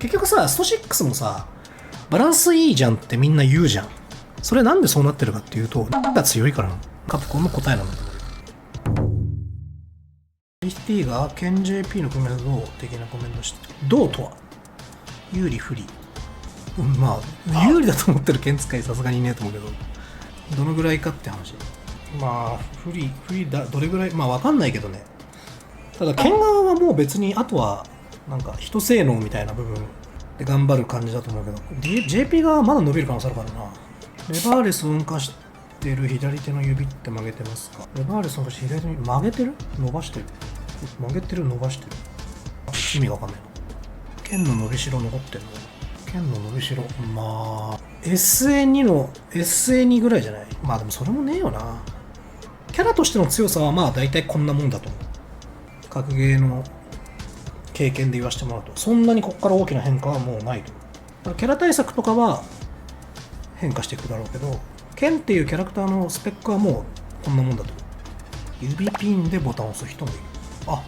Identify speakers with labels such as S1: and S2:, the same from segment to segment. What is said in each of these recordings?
S1: 結局さ、スト6もさ、バランスいいじゃんってみんな言うじゃん。それなんでそうなってるかっていうと、が強いからなの。カプコンの答えなんだと思う。HT がケン JP のコメントどう的なコメントして、どうとは有利不利。まあ、有利だと思ってる剣使いさすがにいねえと思うけど、どのぐらいかって話。まあ、不利だ、どれぐらい、まあわかんないけどね。ただ、剣側はもう別に、あとは、なんか、人性能みたいな部分で頑張る感じだと思うけど、JP 側はまだ伸びる可能性あるからな。レバーレス運化してる左手の指って曲げてますか？レバーレス運化して左手の指、曲げてる？伸ばしてる？曲げてる？伸ばしてる？意味がわかんないな。剣の伸びしろ残ってるの？剣の伸びしろ、まあ SA2 の SA2 ぐらいじゃない？まあでもそれもねえよな。キャラとしての強さはまあ大体こんなもんだと思う。格ゲーの経験で言わせてもらうと、そんなにここから大きな変化はもうないと思う。キャラ対策とかは変化していくだろうけど、剣っていうキャラクターのスペックはもうこんなもんだと思う。指ピンでボタンを押す人もいる。あ、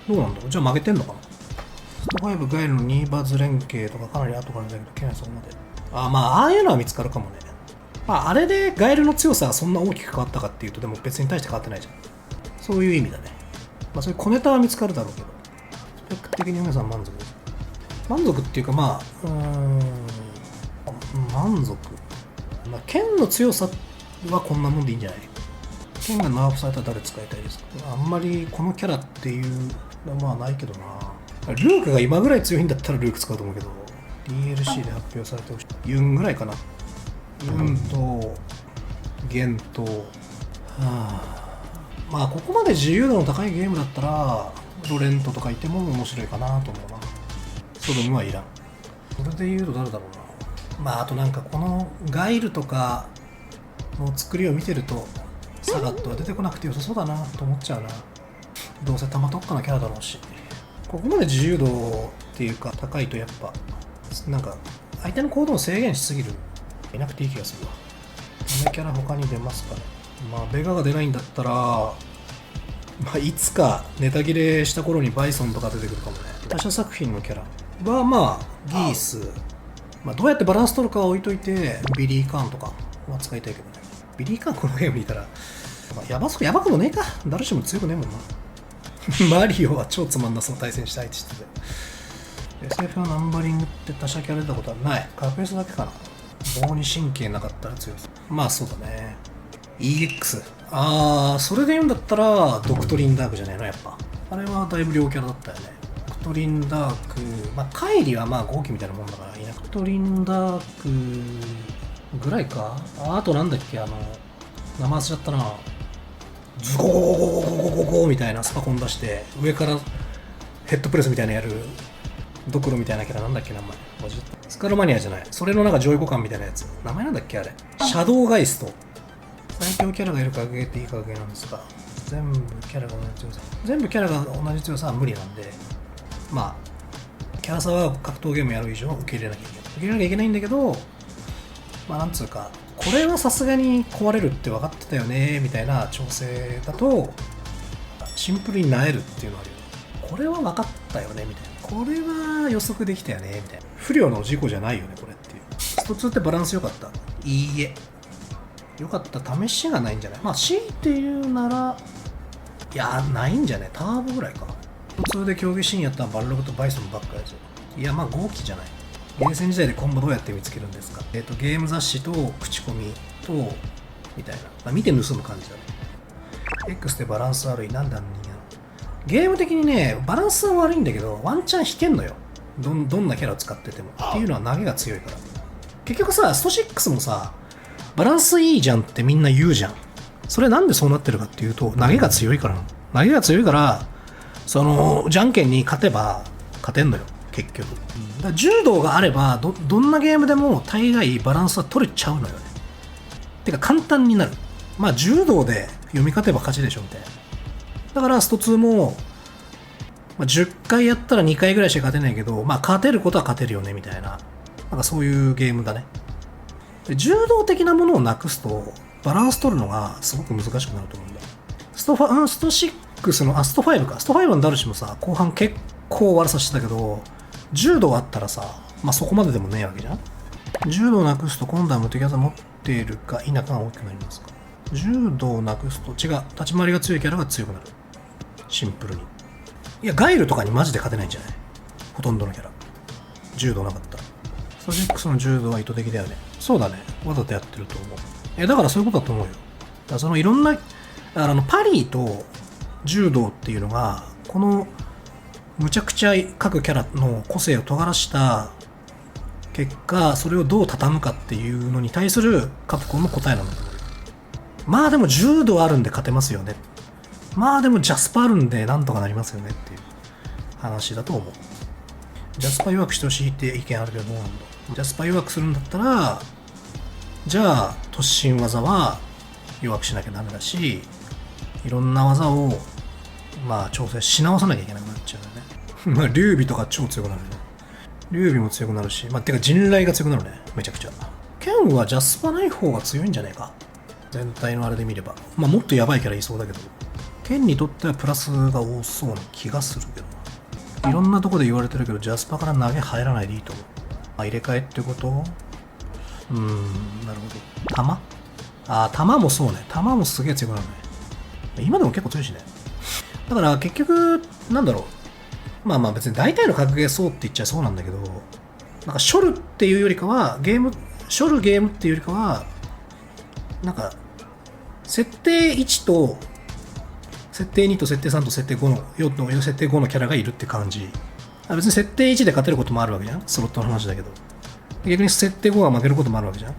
S1: どうなんだろう。じゃあ曲げてんのかな。スト5ガイルの2バズ連携とかかなり後からだけど、ケンそこまで。まあ、ああいうのは見つかるかもね。まあ、あれでガイルの強さがそんな大きく変わったかっていうと、でも別に大して変わってないじゃん。そういう意味だね。まあ、そういう小ネタは見つかるだろうけど、スペック的に皆さん満足っていうか、まあ、満足。まあ、剣の強さはこんなもんでいいんじゃない？剣がナーフされたら誰使いたいですか？あんまりこのキャラっていうのはまあないけどな。ルークが今ぐらい強いんだったらルーク使うと思うけど、DLC で発表されてほしい。ユンぐらいかな。ユンと、ゲンと、まあここまで自由度の高いゲームだったら、ロレントとかいても面白いかなと思うな。ソドムはいらん。それで言うと誰だろうな。まああとなんかこのガイルとかの作りを見てると、サガットは出てこなくて良さそうだなと思っちゃうな。どうせ玉特化のキャラだろうし。ここまで自由度っていうか高いとやっぱなんか相手の行動を制限しすぎる。いなくていい気がするわ。ダメキャラ他に出ますかね。まあベガが出ないんだったら、まあいつかネタ切れした頃にバイソンとか出てくるかもね。他社作品のキャラはまあギース、まあどうやってバランス取るかは置いといて、ビリー・カーンとかは使いたいけどね。ビリー・カーンこのゲームにいたら、まあ、やばくもねえか。誰しも強くねえもんな。マリオは超つまんなそう対戦したいって言ってて。SF のナンバリングって他社キャラ出たことはない。カーペースだけかな。棒に神経なかったら強そう。まあそうだね。EX。それで言うんだったら、ドクトリンダークじゃないのやっぱ。あれはだいぶ両キャラだったよね。ドクトリンダーク、まあカイリはまあ号機みたいなもんだからいいな。ドクトリンダークぐらいか。あとなんだっけ、名前忘れちゃったな。ズゴゴゴゴゴゴゴゴゴみたいなスパコン出して上からヘッドプレスみたいなやるドクロみたいなキャラなんだっけ名前スカルマニアじゃない。それのなんか上位互換みたいなやつ。名前なんだっけあれ。シャドウガイスト。最強キャラがいる格ゲーっていい格ゲーなんですか？全部キャラが同じ強さ。全部キャラが同じ強さは無理なんで、まあキャラ差は格闘ゲームやる以上受け入れなきゃいけない。受け入れなきゃいけないんだけど、まあなんつうか、これはさすがに壊れるって分かってたよねみたいな調整だとシンプルに萎えるっていうのはあるよね。これは分かったよねみたいな。これは予測できたよねみたいな。不良の事故じゃないよねこれっていう。スト2ってバランス良かった？いいえ。良かった試しがないんじゃない？まあ強いて言うなら、いやないんじゃない？ターボぐらいか。スト2で競技シーンやったらバルログとバイソンばっかやつ。いやまあ号機じゃない。ゲーセン時代でコンボどうやって見つけるんですか？ゲーム雑誌と口コミとみたいな、まあ、見て盗む感じだね。X でバランス悪い。なんであんなにゲーム的にねバランスは悪いんだけどワンチャン引けんのよ。どんなキャラを使っててもっていうのは投げが強いから。結局さスト6もさバランスいいじゃんってみんな言うじゃん。それなんでそうなってるかっていうと投げが強いからなの。投げが強いからそのじゃんけんに勝てば勝てんのよ結局。だから柔道があればどんなゲームでも大概バランスは取れちゃうのよね。てか簡単になる。まあ柔道で読み勝てば勝ちでしょみたいな。だからスト2も、まあ、10回やったら2回ぐらいしか勝てないけど、まあ勝てることは勝てるよねみたいな。なんかそういうゲームだね。で柔道的なものをなくすとバランス取るのがすごく難しくなると思うんだ。スト6のスト5か。スト5のダルシもさ後半結構悪さしてたけど、柔道あったらさ、まあそこまででもねえわけじゃん。柔道をなくすと今度は無敵技持っているか否かが大きくなりますか。柔道をなくすと違う、立ち回りが強いキャラが強くなる。シンプルに。いや、ガイルとかにマジで勝てないんじゃない？ほとんどのキャラ。柔道なかったら。スト6の柔道は意図的だよね。そうだね。わざとやってると思う。だからそういうことだと思うよ。だからそのいろんな、パリーと柔道っていうのが、この、むちゃくちゃ各キャラの個性を尖らした結果、それをどう畳むかっていうのに対するカプコンの答えなんだと思う。まあでも柔道あるんで勝てますよね。まあでもジャスパあるんでなんとかなりますよねっていう話だと思う。ジャスパ弱くしてほしいって意見あるけどどうなんだ。ジャスパ弱くするんだったら、じゃあ突進技は弱くしなきゃダメだし、いろんな技をまあ調整し直さなきゃいけなくなっちゃうよね。まあ劉備とか超強くなるよね。劉備も強くなるし、まあてか陣雷が強くなるね。めちゃくちゃ。ケンはジャスパない方が強いんじゃないか。全体のあれで見れば。まあもっとやばいキャラいそうだけど、ケンにとってはプラスが多そうな気がするけどな。いろんなとこで言われてるけど、ジャスパから投げ入らないでいいと思う。あ、入れ替えってこと？なるほど。弾？弾もそうね。弾もすげえ強くなるね。今でも結構強いしね。だから結局、なんだろう。まあまあ別に大体の格ゲーそうって言っちゃそうなんだけど、なんかショルっていうよりかは、ショルゲームっていうよりかは、なんか、設定1と、設定2と設定3と設定5の、4の設定5のキャラがいるって感じ。別に設定1で勝てることもあるわけじゃん。スロットの話だけど。逆に設定5が負けることもあるわけじゃん。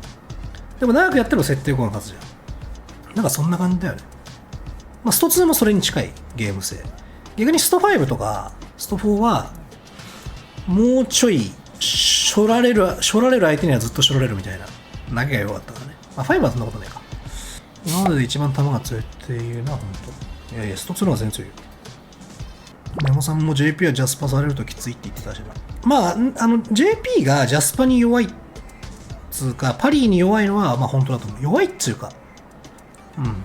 S1: でも長くやっても設定5が勝つじゃん。なんかそんな感じだよね。まあ、スト2もそれに近いゲーム性。逆にスト5とか、スト4は、もうちょい、しょられる相手にはずっとしょられるみたいな。投げが良かったからね。まあ、5はそんなことないか。今までで一番球が強いっていうのは本当。いやいや、スト2の方が全然強いよ。ネモさんも JP はジャスパされるときついって言ってたしな。まあ、JP がジャスパに弱いっつうか、パリーに弱いのは、まあ本当だと思う。弱いっつうか。うん。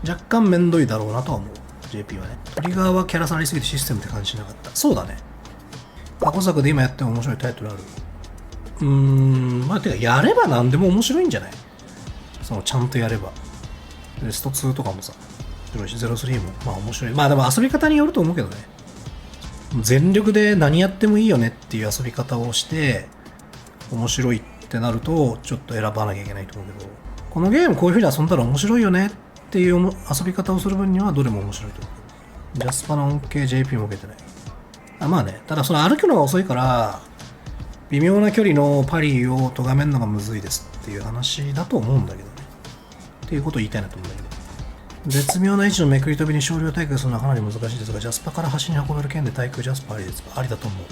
S1: 若干めんどいだろうなとは思う。JP はね。トリガーはキャラされすぎてシステムって感じしなかった。そうだね。過去作で今やっても面白いタイトルある。まあてか、やれば何でも面白いんじゃない？その、ちゃんとやれば。で、スト2とかもさ、03も、まあ面白い。まあでも遊び方によると思うけどね。全力で何やってもいいよねっていう遊び方をして、面白いってなると、ちょっと選ばなきゃいけないと思うけど、このゲームこういう風に遊んだら面白いよねっていう遊び方をする分にはどれも面白いと思う。ジャスパの恩恵 JP も受けてない。まあね、ただその歩くのが遅いから、微妙な距離のパリを咎めるのがむずいですっていう話だと思うんだけどね。っていうことを言いたいなと思うんだけど。絶妙な位置のめくり飛びに少量対空するのはかなり難しいですが、ジャスパから端に運べる剣で対空ジャスパありですか？ありだと思う。